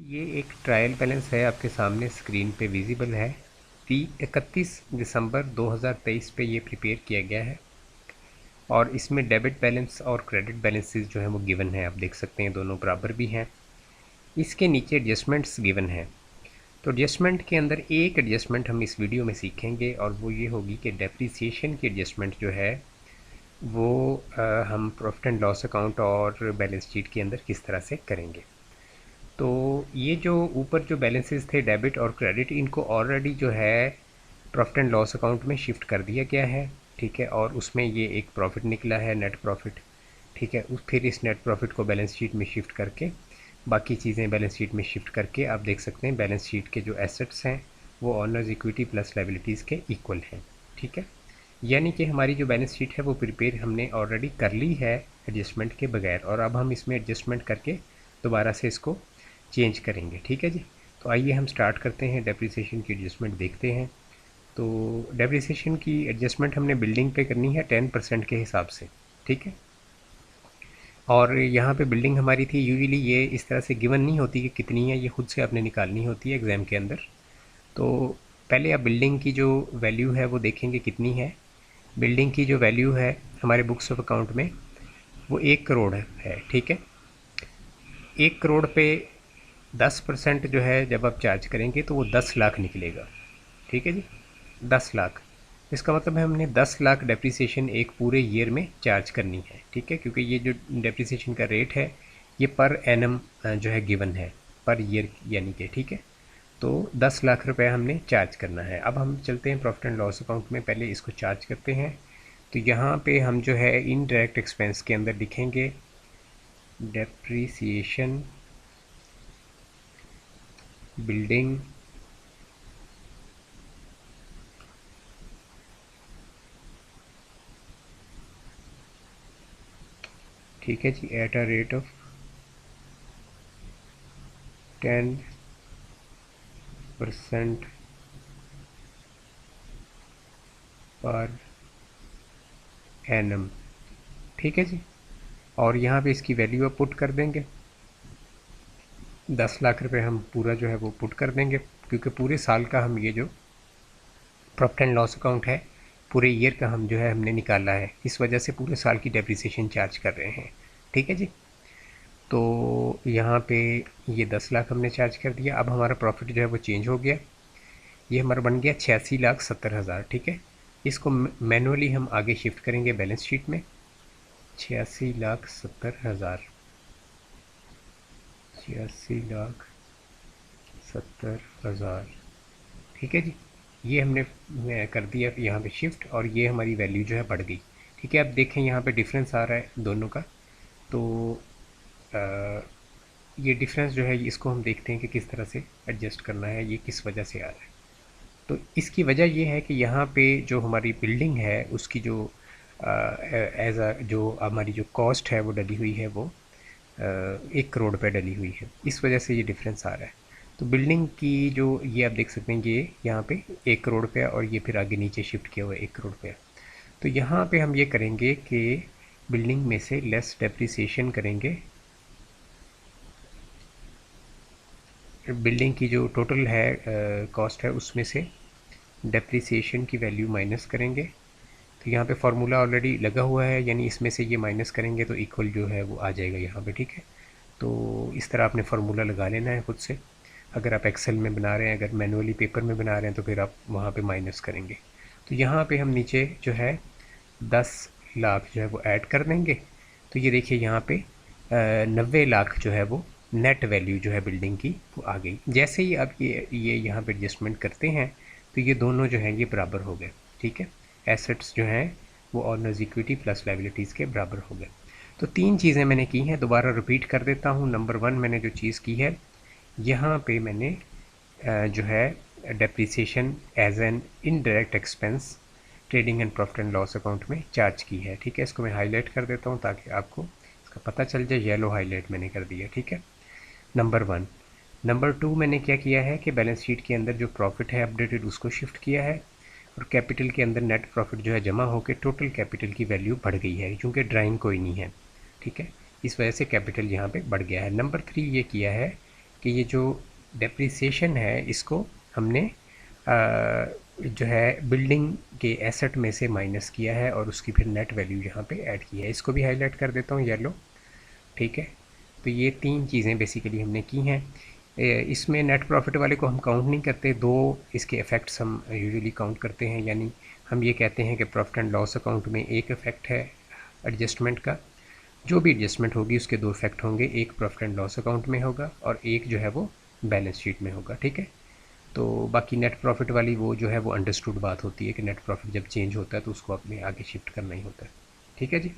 ये एक trial balance है, आपके सामने स्क्रीन पे विजिबल है। 31 दिसंबर 2023 पे ये प्रिपेयर किया गया है और इसमें डेबिट बैलेंस और क्रेडिट बैलेंसेस जो है वो गिवन है। आप देख सकते हैं दोनों बराबर भी हैं। इसके नीचे एडजस्टमेंट्स गिवन है। तो एडजस्टमेंट के अंदर एक एडजस्टमेंट हम इस वीडियो में सीखेंगे और वो ये होगी कि डेप्रिसिएशन की एडजस्टमेंट जो है वो हम प्रॉफिट एंड लॉस अकाउंट और बैलेंस शीट के अंदर किस तरह से करेंगे। तो ये जो ऊपर जो बैलेंसेस थे डेबिट और क्रेडिट, इनको ऑलरेडी जो है प्रॉफिट एंड लॉस अकाउंट में शिफ्ट कर दिया गया है, ठीक है। और उसमें ये एक प्रॉफिट निकला है, नेट प्रॉफिट, ठीक है। फिर इस नेट प्रॉफिट को बैलेंस शीट में शिफ्ट करके बाकी चीज़ें बैलेंस शीट में शिफ्ट करके आप देख सकते हैं बैलेंस शीट के जो एसेट्स हैं वो ऑनर्स इक्विटी प्लस लायबिलिटीज़ के इक्वल हैं, ठीक है। यानी कि हमारी जो बैलेंस शीट है वो प्रिपेयर हमने ऑलरेडी कर ली है एडजस्टमेंट के बगैर, और अब हम इसमें एडजस्टमेंट करके दोबारा से इसको चेंज करेंगे, ठीक है जी। तो आइए हम स्टार्ट करते हैं, डेप्रिसिएशन की एडजस्टमेंट देखते हैं। तो डेप्रिसिएशन की एडजस्टमेंट हमने बिल्डिंग पे करनी है 10% के हिसाब से, ठीक है। और यहाँ पे बिल्डिंग हमारी थी, यूजुअली ये इस तरह से गिवन नहीं होती कि कितनी है, ये खुद से आपने निकालनी होती है एग्ज़ाम के अंदर। तो पहले आप बिल्डिंग की जो वैल्यू है वो देखेंगे कितनी है। बिल्डिंग की जो वैल्यू है हमारे बुक्स ऑफ अकाउंट में वो 1 करोड़ है, ठीक है। 1 करोड़ पे 10% जो है जब आप चार्ज करेंगे तो वो 10 लाख निकलेगा, ठीक है जी। 10 लाख, इसका मतलब है हमने 10 लाख डेप्रिसिएशन एक पूरे ईयर में चार्ज करनी है, ठीक है। क्योंकि ये जो डेप्रिसिएशन का रेट है ये पर एनम जो है गिवन है, पर ईयर यानी कि, ठीक है। तो 10 लाख रुपए हमने चार्ज करना है। अब हम चलते हैं प्रॉफिट एंड लॉस अकाउंट में, पहले इसको चार्ज करते हैं। तो यहाँ पे हम जो है इनडायरेक्ट एक्सपेंस के अंदर लिखेंगे डेप्रिसिएशन बिल्डिंग ठीक है जी, at a rate of 10% per annum, ठीक है जी। और यहाँ पे इसकी वैल्यू आप पुट कर देंगे, 10 लाख रुपए हम पूरा जो है वो पुट कर देंगे, क्योंकि पूरे साल का हम ये जो प्रॉफिट एंड लॉस अकाउंट है पूरे ईयर का हम जो है हमने निकाला है, इस वजह से पूरे साल की डेप्रिसिएशन चार्ज कर रहे हैं, ठीक है जी। तो यहाँ पे ये 10 लाख हमने चार्ज कर दिया। अब हमारा प्रॉफिट जो है वो चेंज हो गया, ये हमारा बन गया 86,70,000, ठीक है। इसको मैनुअली हम आगे शिफ्ट करेंगे बैलेंस शीट में। 86,70,000, 86,70,000, ठीक है जी। ये हमने कर दिया यहाँ पे शिफ्ट, और ये हमारी वैल्यू जो है बढ़ गई, ठीक है। अब देखें यहाँ पे डिफरेंस आ रहा है दोनों का। तो ये डिफरेंस जो है इसको हम देखते हैं कि किस तरह से एडजस्ट करना है, ये किस वजह से आ रहा है। तो इसकी वजह ये है कि यहाँ पे जो हमारी बिल्डिंग है उसकी जो एज अ जो हमारी जो कॉस्ट है वो डली हुई है वो 1 करोड़ पे डली हुई है, इस वजह से ये डिफरेंस आ रहा है। तो बिल्डिंग की जो ये आप देख सकते हैं ये यहाँ पे 1 करोड़ पे और ये फिर आगे नीचे शिफ्ट किया हुआ है 1 करोड़ पे। तो यहाँ पे हम ये करेंगे कि बिल्डिंग में से लेस डेप्रिसिएशन करेंगे, बिल्डिंग की जो टोटल है कॉस्ट है उसमें से डेप्रिसिएशन की वैल्यू माइनस करेंगे। तो यहाँ पे फार्मूला ऑलरेडी लगा हुआ है, यानी इसमें से ये माइनस करेंगे तो इक्वल जो है वो आ जाएगा यहाँ पे, ठीक है। तो इस तरह आपने फार्मूला लगा लेना है खुद से। अगर आप एक्सेल में बना रहे हैं, अगर मैनुअली पेपर में बना रहे हैं तो फिर आप वहाँ पे माइनस करेंगे। तो यहाँ पे हम नीचे जो है 10 लाख जो है वो ऐड कर देंगे। तो ये देखिए यहाँ पे 90 लाख जो है वो नेट वैल्यू जो है बिल्डिंग की वो आ गई। जैसे ही आप ये यहाँ पे एडजस्टमेंट करते हैं तो ये दोनों जो हैं ये बराबर हो गए, ठीक है। एसेट्स जो हैं वो ऑनर्स इक्विटी प्लस लायबिलिटीज़ के बराबर हो गए। तो 3 चीज़ें मैंने की हैं, दोबारा रिपीट कर देता हूँ। नंबर 1 मैंने जो चीज़ की है, यहाँ पे मैंने जो है depreciation as an indirect expense trading and profit and loss account में चार्ज की है, ठीक है। इसको मैं हाईलाइट कर देता हूँ ताकि आपको इसका पता चल जाए, येलो हाईलाइट मैंने कर दिया, ठीक है। नंबर 1। नंबर 2 मैंने क्या किया है कि बैलेंस शीट के अंदर जो प्रॉफिट है अपडेटेड उसको शिफ्ट किया है, और कैपिटल के अंदर नेट प्रॉफिट जो है जमा होकर टोटल कैपिटल की वैल्यू बढ़ गई है, क्योंकि ड्राइंग कोई नहीं है, ठीक है। इस वजह से कैपिटल यहाँ पे बढ़ गया है। नंबर 3 ये किया है कि ये जो डेप्रिसिएशन है इसको हमने जो है बिल्डिंग के एसेट में से माइनस किया है और उसकी फिर नेट वैल्यू यहाँ पे ऐड की है। इसको भी हाईलाइट कर देता हूँ येलो, ठीक है। तो ये 3 चीज़ें बेसिकली हमने की हैं। इसमें नेट प्रॉफिट वाले को हम काउंट नहीं करते, 2 इसके इफ़ेक्ट्स हम यूजुअली काउंट करते हैं। यानी हम ये कहते हैं कि प्रॉफिट एंड लॉस अकाउंट में एक इफ़ेक्ट है एडजस्टमेंट का, जो भी एडजस्टमेंट होगी उसके 2 इफ़ेक्ट होंगे, एक प्रॉफिट एंड लॉस अकाउंट में होगा और एक जो है वो बैलेंस शीट में होगा, ठीक है। तो बाकी नेट प्रॉफिट वाली वो जो है वो अंडरस्टूड बात होती है कि नेट प्रॉफिट जब चेंज होता है तो उसको अपने आगे शिफ्ट करना ही होता है, ठीक है जी।